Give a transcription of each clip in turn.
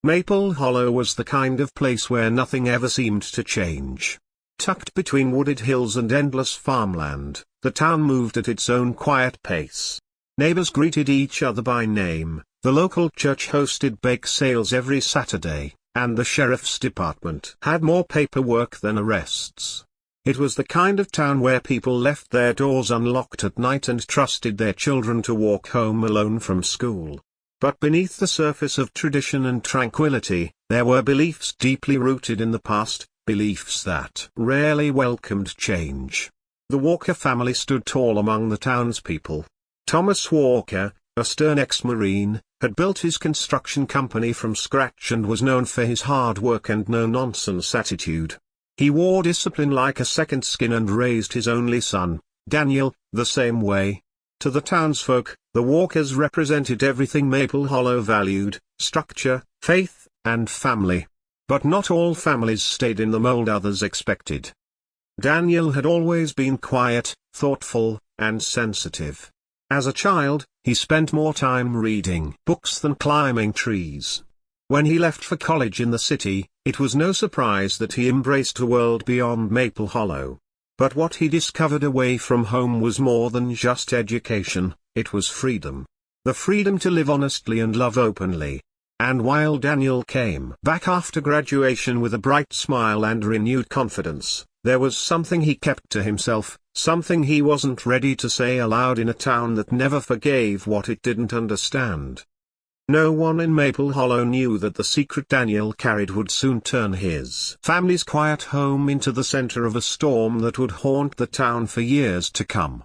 Maple Hollow was the kind of place where nothing ever seemed to change. Tucked between wooded hills and endless farmland, the town moved at its own quiet pace. Neighbors greeted each other by name, the local church hosted bake sales every Saturday, and the sheriff's department had more paperwork than arrests. It was the kind of town where people left their doors unlocked at night and trusted their children to walk home alone from school. But beneath the surface of tradition and tranquility, there were beliefs deeply rooted in the past, beliefs that rarely welcomed change. The Walker family stood tall among the townspeople. Thomas Walker, a stern ex-Marine, had built his construction company from scratch and was known for his hard work and no-nonsense attitude. He wore discipline like a second skin and raised his only son, Daniel, the same way. To the townsfolk, the Walkers represented everything Maple Hollow valued: structure, faith, and family. But not all families stayed in the mold others expected. Daniel had always been quiet, thoughtful, and sensitive. As a child, he spent more time reading books than climbing trees. When he left for college in the city, it was no surprise that he embraced a world beyond Maple Hollow. But what he discovered away from home was more than just education, it was freedom. The freedom to live honestly and love openly. And while Daniel came back after graduation with a bright smile and renewed confidence, there was something he kept to himself, something he wasn't ready to say aloud in a town that never forgave what it didn't understand. No one in Maple Hollow knew that the secret Daniel carried would soon turn his family's quiet home into the center of a storm that would haunt the town for years to come.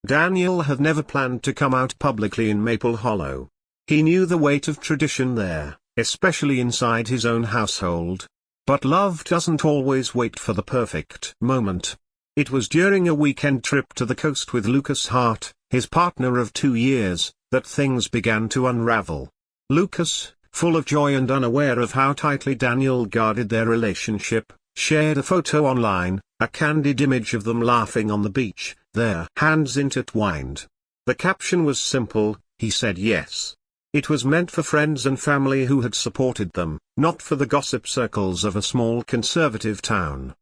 Daniel had never planned to come out publicly in Maple Hollow. He knew the weight of tradition there, especially inside his own household. But love doesn't always wait for the perfect moment. It was during a weekend trip to the coast with Lucas Hart, his partner of 2 years, that things began to unravel. Lucas, full of joy and unaware of how tightly Daniel guarded their relationship, shared a photo online, a candid image of them laughing on the beach, their hands intertwined. The caption was simple: he said yes. It was meant for friends and family who had supported them, not for the gossip circles of a small conservative town.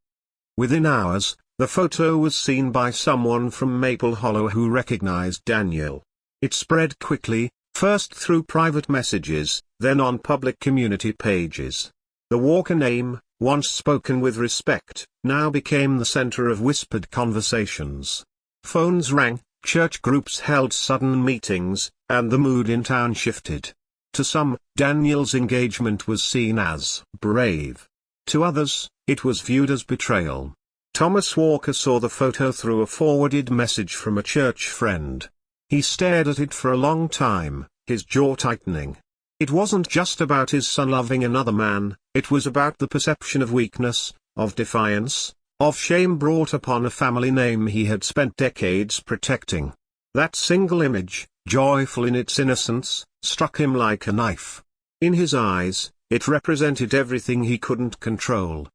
Within hours, the photo was seen by someone from Maple Hollow who recognized Daniel. It spread quickly, first through private messages, then on public community pages. The Walker name, once spoken with respect, now became the center of whispered conversations. Phones rang, church groups held sudden meetings, and the mood in town shifted. To some, Daniel's engagement was seen as brave. To others, it was viewed as betrayal. Thomas Walker saw the photo through a forwarded message from a church friend. He stared at it for a long time, his jaw tightening. It wasn't just about his son loving another man, it was about the perception of weakness, of defiance, of shame brought upon a family name he had spent decades protecting. That single image, joyful in its innocence, struck him like a knife. In his eyes, it represented everything he couldn't control.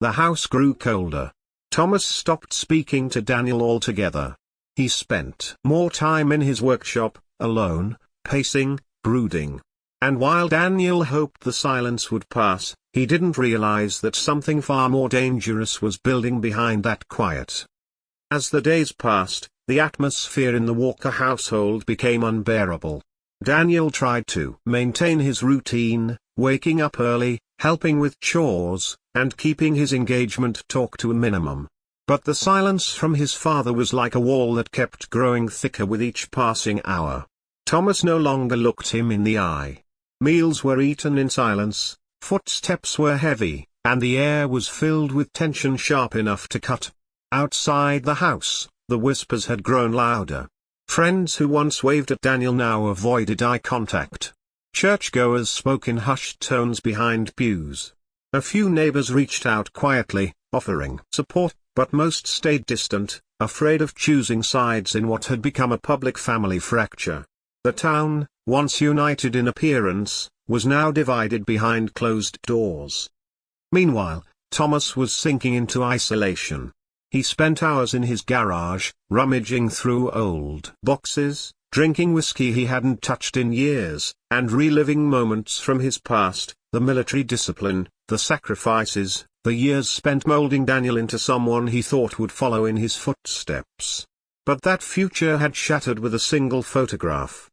The house grew colder. Thomas stopped speaking to Daniel altogether. He spent more time in his workshop, alone, pacing, brooding. And while Daniel hoped the silence would pass, he didn't realize that something far more dangerous was building behind that quiet. As the days passed, the atmosphere in the Walker household became unbearable. Daniel tried to maintain his routine, waking up early, helping with chores, and keeping his engagement talk to a minimum. But the silence from his father was like a wall that kept growing thicker with each passing hour. Thomas no longer looked him in the eye. Meals were eaten in silence, footsteps were heavy, and the air was filled with tension sharp enough to cut. Outside the house, the whispers had grown louder. Friends who once waved at Daniel now avoided eye contact. Churchgoers spoke in hushed tones behind pews. A few neighbors reached out quietly, offering support, but most stayed distant, afraid of choosing sides in what had become a public family fracture. The town, once united in appearance, was now divided behind closed doors. Meanwhile, Thomas was sinking into isolation. He spent hours in his garage, rummaging through old boxes, drinking whiskey he hadn't touched in years, and reliving moments from his past, the military discipline, the sacrifices, the years spent molding Daniel into someone he thought would follow in his footsteps. But that future had shattered with a single photograph.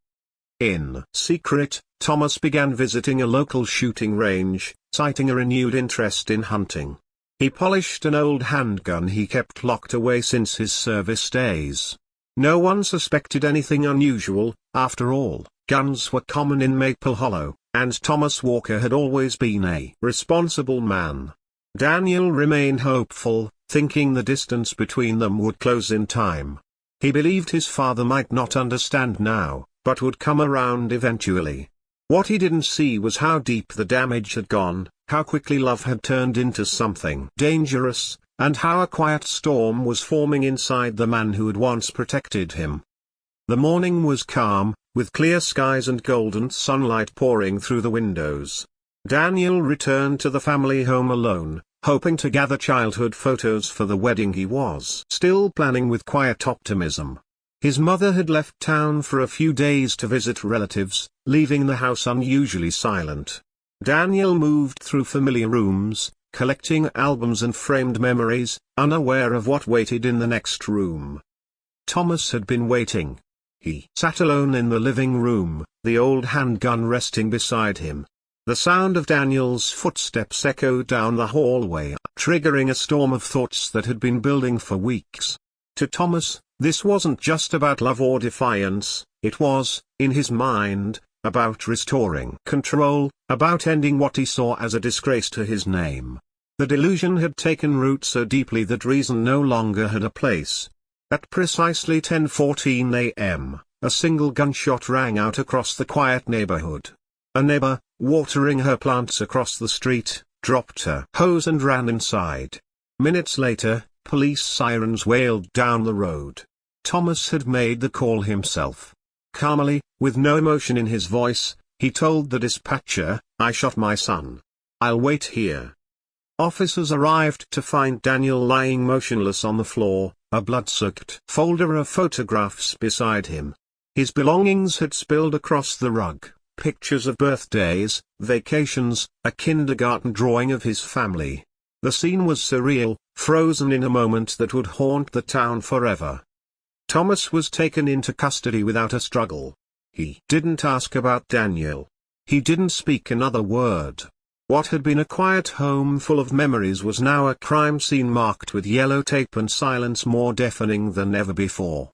In secret, Thomas began visiting a local shooting range, citing a renewed interest in hunting. He polished an old handgun he kept locked away since his service days. No one suspected anything unusual. After all, guns were common in Maple Hollow, and Thomas Walker had always been a responsible man. Daniel remained hopeful, thinking the distance between them would close in time. He believed his father might not understand now, but would come around eventually. What he didn't see was how deep the damage had gone, how quickly love had turned into something dangerous, and how a quiet storm was forming inside the man who had once protected him. The morning was calm, with clear skies and golden sunlight pouring through the windows. Daniel returned to the family home alone, hoping to gather childhood photos for the wedding he was still planning with quiet optimism. His mother had left town for a few days to visit relatives, leaving the house unusually silent. Daniel moved through familiar rooms, collecting albums and framed memories, unaware of what waited in the next room. Thomas had been waiting. He sat alone in the living room, the old handgun resting beside him. The sound of Daniel's footsteps echoed down the hallway, triggering a storm of thoughts that had been building for weeks. To Thomas, this wasn't just about love or defiance, it was, in his mind, about restoring control, about ending what he saw as a disgrace to his name. The delusion had taken root so deeply that reason no longer had a place. At precisely 10:14 a.m., a single gunshot rang out across the quiet neighborhood. A neighbor, watering her plants across the street, dropped her hose and ran inside. Minutes later, police sirens wailed down the road. Thomas had made the call himself. Calmly, with no emotion in his voice, he told the dispatcher, "I shot my son. I'll wait here." Officers arrived to find Daniel lying motionless on the floor, a blood-soaked folder of photographs beside him. His belongings had spilled across the rug, pictures of birthdays, vacations, a kindergarten drawing of his family. The scene was surreal, frozen in a moment that would haunt the town forever. Thomas was taken into custody without a struggle. He didn't ask about Daniel. He didn't speak another word. What had been a quiet home full of memories was now a crime scene marked with yellow tape and silence more deafening than ever before.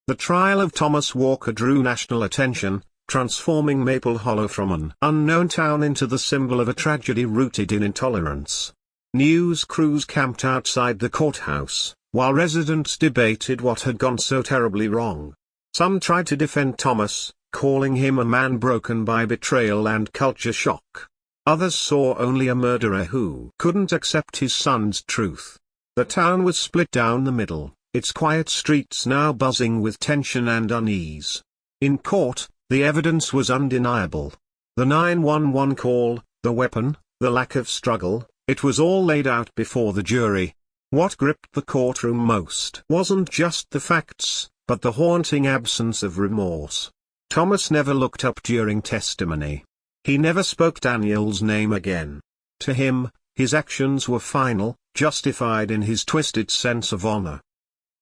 The trial of Thomas Walker drew national attention, transforming Maple Hollow from an unknown town into the symbol of a tragedy rooted in intolerance. News crews camped outside the courthouse, while residents debated what had gone so terribly wrong. Some tried to defend Thomas, calling him a man broken by betrayal and culture shock. Others saw only a murderer who couldn't accept his son's truth. The town was split down the middle, its quiet streets now buzzing with tension and unease. In court, the evidence was undeniable. The 911 call, the weapon, the lack of struggle, it was all laid out before the jury. What gripped the courtroom most wasn't just the facts, but the haunting absence of remorse. Thomas never looked up during testimony. He never spoke Daniel's name again. To him, his actions were final, justified in his twisted sense of honor.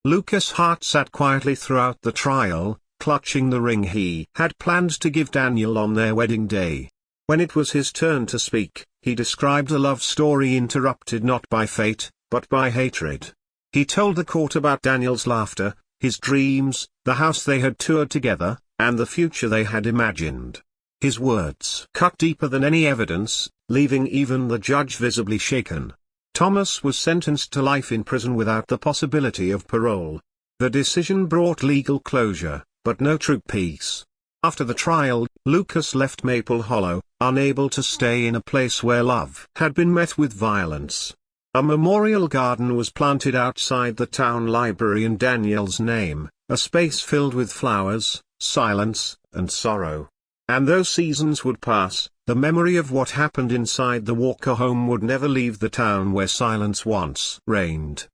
Lucas Hart sat quietly throughout the trial, clutching the ring he had planned to give Daniel on their wedding day. When it was his turn to speak, he described a love story interrupted not by fate, but by hatred. He told the court about Daniel's laughter, his dreams, the house they had toured together, and the future they had imagined. His words cut deeper than any evidence, leaving even the judge visibly shaken. Thomas was sentenced to life in prison without the possibility of parole. The decision brought legal closure, but no true peace. After the trial, Lucas left Maple Hollow, unable to stay in a place where love had been met with violence. A memorial garden was planted outside the town library in Daniel's name, a space filled with flowers, silence, and sorrow. And though seasons would pass, the memory of what happened inside the Walker home would never leave the town where silence once reigned.